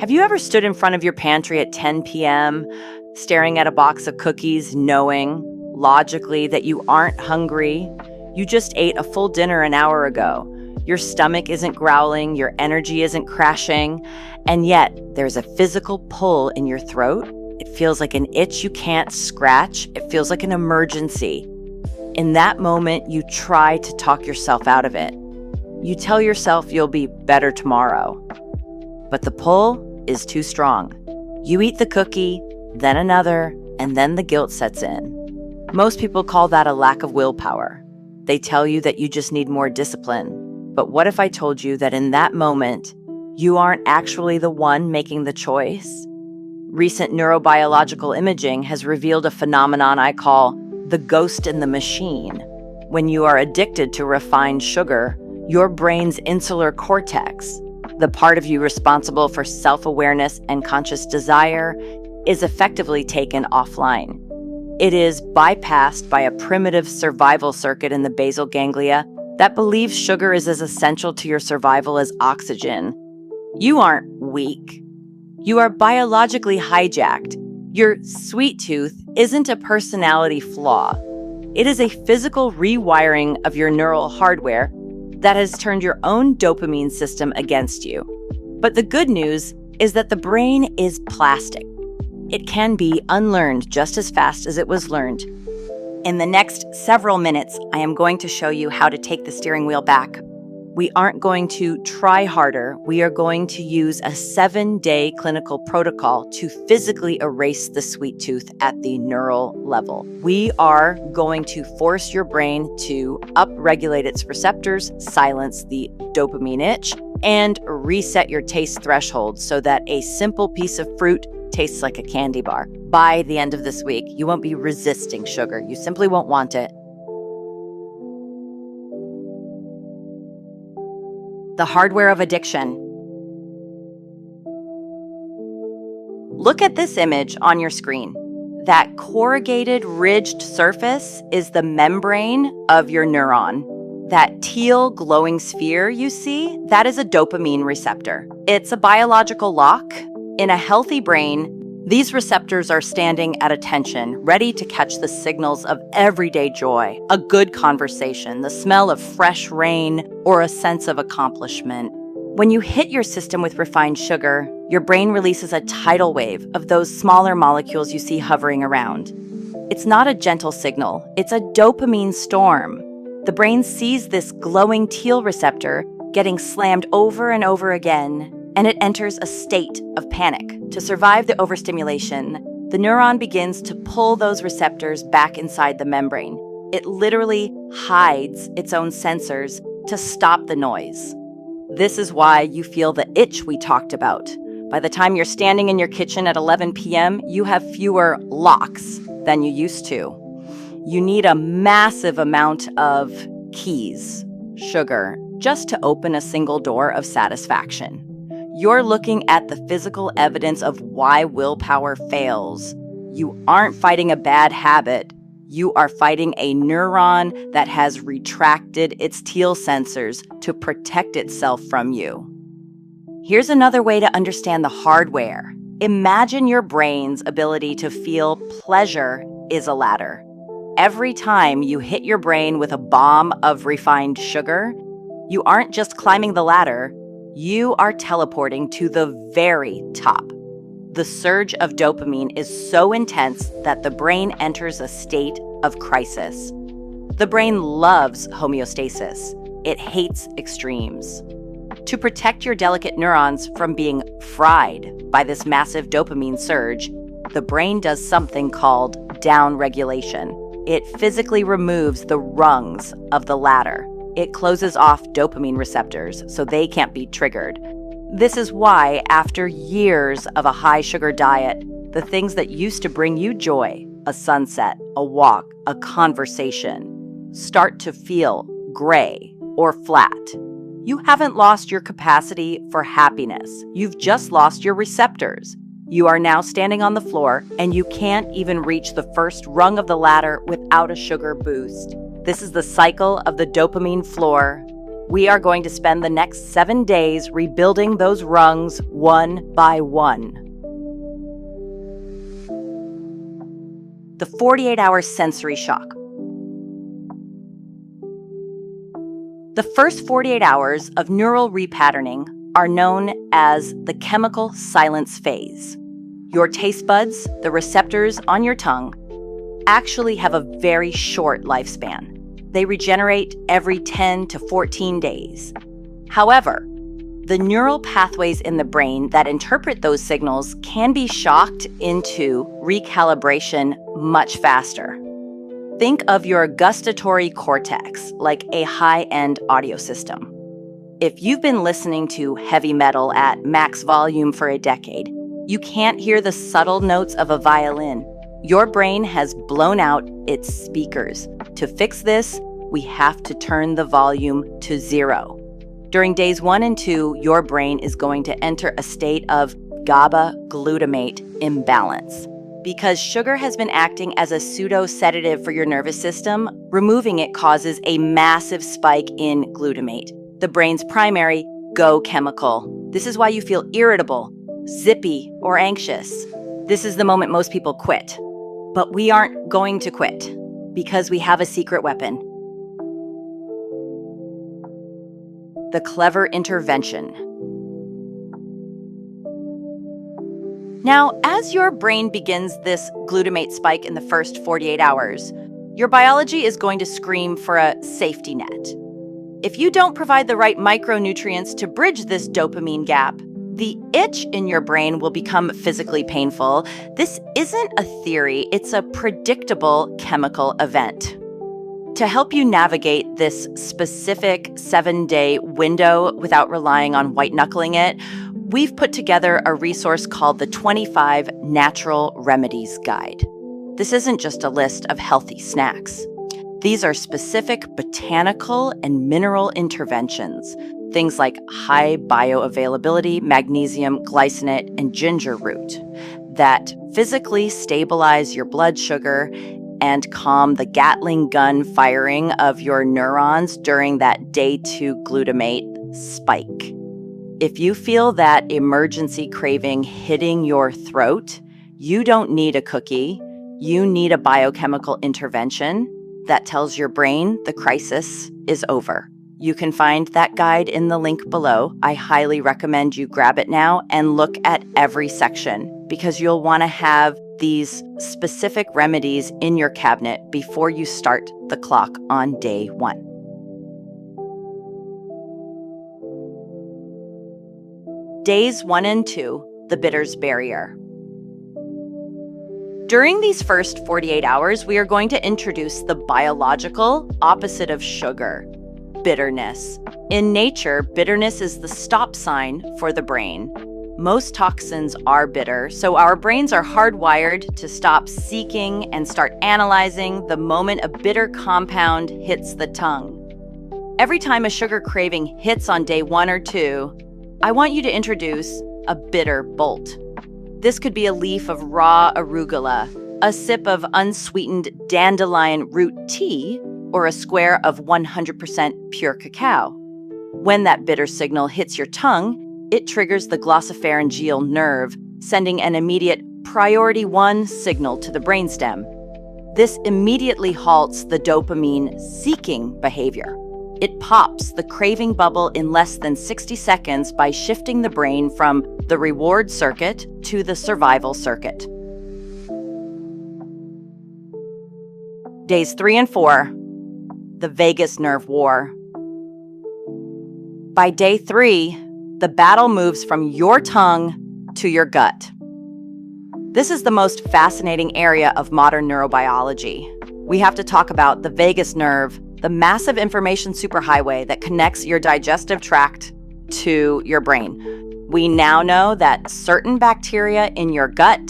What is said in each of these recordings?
Have you ever stood in front of your pantry at 10 p.m., staring at a box of cookies, knowing, logically, that you aren't hungry? You just ate a full dinner an hour ago. Your stomach isn't growling, your energy isn't crashing, and yet there's a physical pull in your throat. It feels like an itch you can't scratch. It feels like an emergency. In that moment, you try to talk yourself out of it. You tell yourself you'll be better tomorrow. But the pull is too strong. You eat the cookie, then another, and then the guilt sets in. Most people call that a lack of willpower. They tell you that you just need more discipline. But what if I told you that in that moment, you aren't actually the one making the choice? Recent neurobiological imaging has revealed a phenomenon I call the ghost in the machine. When you are addicted to refined sugar, your brain's insular cortex, the part of you responsible for self-awareness and conscious desire, is effectively taken offline. It is bypassed by a primitive survival circuit in the basal ganglia that believes sugar is as essential to your survival as oxygen. You aren't weak. You are biologically hijacked. Your sweet tooth isn't a personality flaw. It is a physical rewiring of your neural hardware that has turned your own dopamine system against you. But the good news is that the brain is plastic. It can be unlearned just as fast as it was learned. In the next several minutes, I am going to show you how to take the steering wheel back. We aren't going to try harder. We are going to use a 7-day clinical protocol to physically erase the sweet tooth at the neural level. We are going to force your brain to upregulate its receptors, silence the dopamine itch, and reset your taste threshold so that a simple piece of fruit tastes like a candy bar. By the end of this week, you won't be resisting sugar. You simply won't want it. The hardware of addiction. Look at this image on your screen. That corrugated, ridged surface is the membrane of your neuron. That teal glowing sphere you see, that is a dopamine receptor. It's a biological lock. In a healthy brain, these receptors are standing at attention, ready to catch the signals of everyday joy, a good conversation, the smell of fresh rain, or a sense of accomplishment. When you hit your system with refined sugar, your brain releases a tidal wave of those smaller molecules you see hovering around. It's not a gentle signal, it's a dopamine storm. The brain sees this glowing teal receptor getting slammed over and over again, and it enters a state of panic. To survive the overstimulation, the neuron begins to pull those receptors back inside the membrane. It literally hides its own sensors to stop the noise. This is why you feel the itch we talked about. By the time you're standing in your kitchen at 11 p.m., you have fewer locks than you used to. You need a massive amount of keys, sugar, just to open a single door of satisfaction. You're looking at the physical evidence of why willpower fails. You aren't fighting a bad habit. You are fighting a neuron that has retracted its teal sensors to protect itself from you. Here's another way to understand the hardware. Imagine your brain's ability to feel pleasure is a ladder. Every time you hit your brain with a bomb of refined sugar, you aren't just climbing the ladder, you are teleporting to the very top. The surge of dopamine is so intense that the brain enters a state of crisis. The brain loves homeostasis. It hates extremes. To protect your delicate neurons from being fried by this massive dopamine surge, the brain does something called downregulation. It physically removes the rungs of the ladder. It closes off dopamine receptors so they can't be triggered. This is why, after years of a high-sugar diet, the things that used to bring you joy, a sunset, a walk, a conversation, start to feel gray or flat. You haven't lost your capacity for happiness. You've just lost your receptors. You are now standing on the floor, and you can't even reach the first rung of the ladder without a sugar boost. This is the cycle of the dopamine floor. We are going to spend the next 7 days rebuilding those rungs one by one. The 48-hour sensory shock. The first 48 hours of neural repatterning are known as the chemical silence phase. Your taste buds, the receptors on your tongue, actually have a very short lifespan. They regenerate every 10 to 14 days. However, the neural pathways in the brain that interpret those signals can be shocked into recalibration much faster. Think of your gustatory cortex like a high-end audio system. If you've been listening to heavy metal at max volume for a decade, you can't hear the subtle notes of a violin. Your brain has blown out its speakers. To fix this, we have to turn the volume to 0. During days 1 and 2, your brain is going to enter a state of GABA glutamate imbalance. Because sugar has been acting as a pseudo-sedative for your nervous system, removing it causes a massive spike in glutamate, the brain's primary go chemical. This is why you feel irritable, zippy, or anxious. This is the moment most people quit. But we aren't going to quit because we have a secret weapon. The clever intervention. Now, as your brain begins this glutamate spike in the first 48 hours, your biology is going to scream for a safety net. If you don't provide the right micronutrients to bridge this dopamine gap, the itch in your brain will become physically painful. This isn't a theory, it's a predictable chemical event. To help you navigate this specific 7-day window without relying on white-knuckling it, we've put together a resource called the 25 Natural Remedies Guide. This isn't just a list of healthy snacks. These are specific botanical and mineral interventions, things like high bioavailability magnesium glycinate and ginger root that physically stabilize your blood sugar and calm the Gatling gun firing of your neurons during that day 2 glutamate spike. If you feel that emergency craving hitting your throat, you don't need a cookie. You need a biochemical intervention that tells your brain the crisis is over. You can find that guide in the link below. I highly recommend you grab it now and look at every section because you'll want to have these specific remedies in your cabinet before you start the clock on day 1. Days 1 and 2, the bitters barrier. During these first 48 hours, we are going to introduce the biological opposite of sugar, bitterness. In nature, bitterness is the stop sign for the brain. Most toxins are bitter, so our brains are hardwired to stop seeking and start analyzing the moment a bitter compound hits the tongue. Every time a sugar craving hits on day 1 or 2, I want you to introduce a bitter bolt. This could be a leaf of raw arugula, a sip of unsweetened dandelion root tea, or a square of 100% pure cacao. When that bitter signal hits your tongue, it triggers the glossopharyngeal nerve, sending an immediate priority 1 signal to the brainstem. This immediately halts the dopamine-seeking behavior. It pops the craving bubble in less than 60 seconds by shifting the brain from the reward circuit to the survival circuit. Days 3 and 4, the vagus nerve war. By day 3, the battle moves from your tongue to your gut. This is the most fascinating area of modern neurobiology. We have to talk about the vagus nerve, the massive information superhighway that connects your digestive tract to your brain. We now know that certain bacteria in your gut,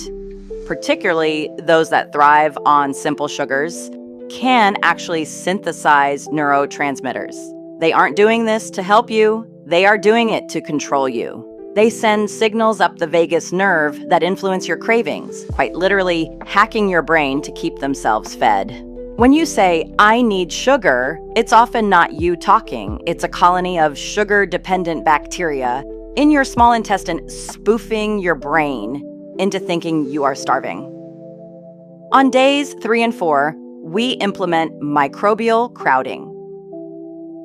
particularly those that thrive on simple sugars, can actually synthesize neurotransmitters. They aren't doing this to help you, they are doing it to control you. They send signals up the vagus nerve that influence your cravings, quite literally hacking your brain to keep themselves fed. When you say, "I need sugar," it's often not you talking. It's a colony of sugar-dependent bacteria in your small intestine spoofing your brain into thinking you are starving. On days 3 and 4, we implement microbial crowding.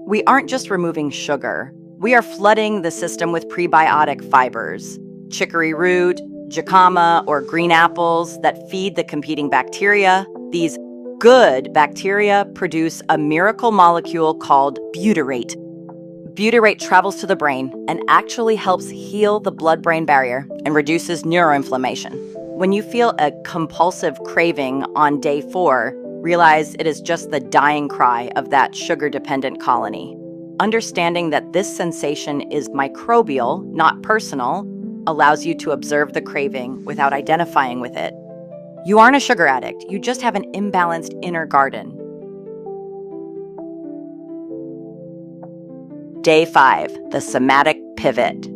We aren't just removing sugar. We are flooding the system with prebiotic fibers, chicory root, jicama, or green apples that feed the competing bacteria. These good bacteria produce a miracle molecule called butyrate. Butyrate travels to the brain and actually helps heal the blood-brain barrier and reduces neuroinflammation. When you feel a compulsive craving on day 4, realize it is just the dying cry of that sugar-dependent colony. Understanding that this sensation is microbial, not personal, allows you to observe the craving without identifying with it. You aren't a sugar addict, you just have an imbalanced inner garden. Day 5, the somatic pivot.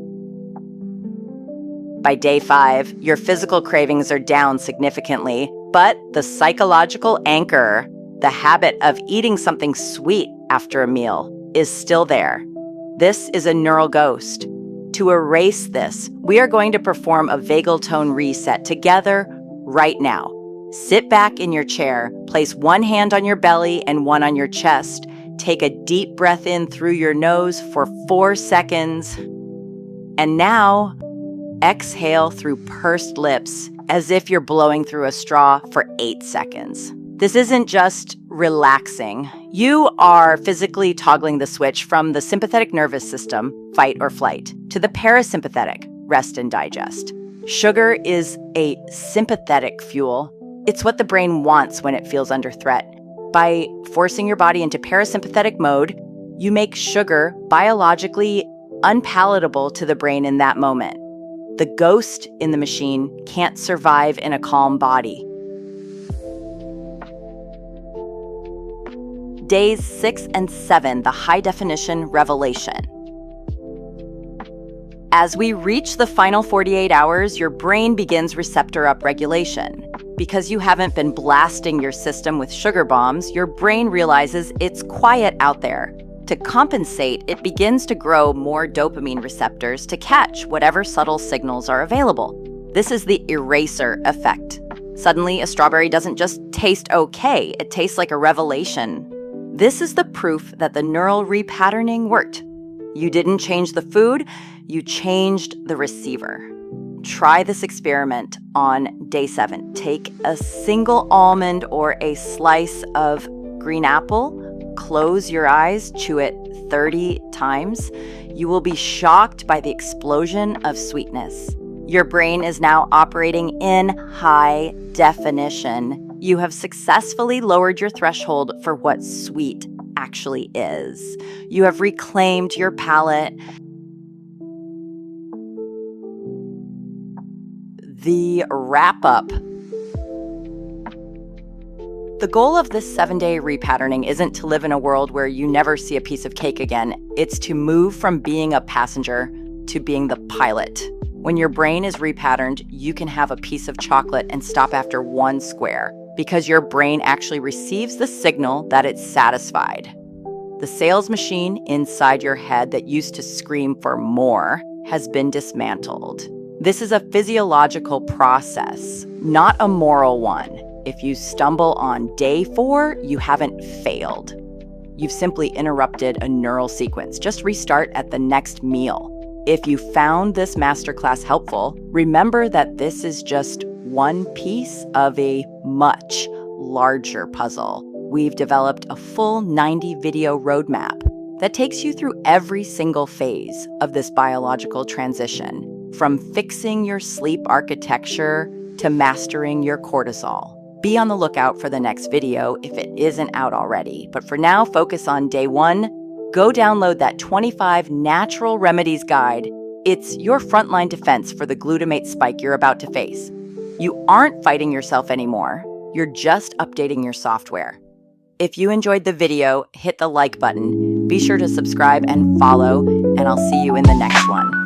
By day 5, your physical cravings are down significantly, but the psychological anchor, the habit of eating something sweet after a meal, is still there. This is a neural ghost. To erase this, we are going to perform a vagal tone reset together right now. Sit back in your chair, place one hand on your belly and one on your chest. Take a deep breath in through your nose for 4 seconds. And now, exhale through pursed lips as if you're blowing through a straw for 8 seconds. This isn't just relaxing. You are physically toggling the switch from the sympathetic nervous system, fight or flight, to the parasympathetic, rest and digest. Sugar is a sympathetic fuel. It's what the brain wants when it feels under threat. By forcing your body into parasympathetic mode, you make sugar biologically unpalatable to the brain in that moment. The ghost in the machine can't survive in a calm body. Days 6 and 7, the high-definition revelation. As we reach the final 48 hours, your brain begins receptor upregulation. Because you haven't been blasting your system with sugar bombs, your brain realizes it's quiet out there. To compensate, it begins to grow more dopamine receptors to catch whatever subtle signals are available. This is the eraser effect. Suddenly, a strawberry doesn't just taste okay, it tastes like a revelation. This is the proof that the neural repatterning worked. You didn't change the food, you changed the receiver. Try this experiment on day 7. Take a single almond or a slice of green apple, close your eyes, chew it 30 times. You will be shocked by the explosion of sweetness. Your brain is now operating in high definition. You have successfully lowered your threshold for what sweet actually is. You have reclaimed your palate. The wrap-up. The goal of this 7-day repatterning isn't to live in a world where you never see a piece of cake again. It's to move from being a passenger to being the pilot. When your brain is repatterned, you can have a piece of chocolate and stop after 1 square because your brain actually receives the signal that it's satisfied. The sales machine inside your head that used to scream for more has been dismantled. This is a physiological process, not a moral one. If you stumble on day 4, you haven't failed. You've simply interrupted a neural sequence. Just restart at the next meal. If you found this masterclass helpful, remember that this is just one piece of a much larger puzzle. We've developed a full 90-video roadmap that takes you through every single phase of this biological transition, from fixing your sleep architecture to mastering your cortisol. Be on the lookout for the next video if it isn't out already. But for now, focus on day 1. Go download that 25 natural remedies guide. It's your frontline defense for the glutamate spike you're about to face. You aren't fighting yourself anymore. You're just updating your software. If you enjoyed the video, hit the like button. Be sure to subscribe and follow, and I'll see you in the next one.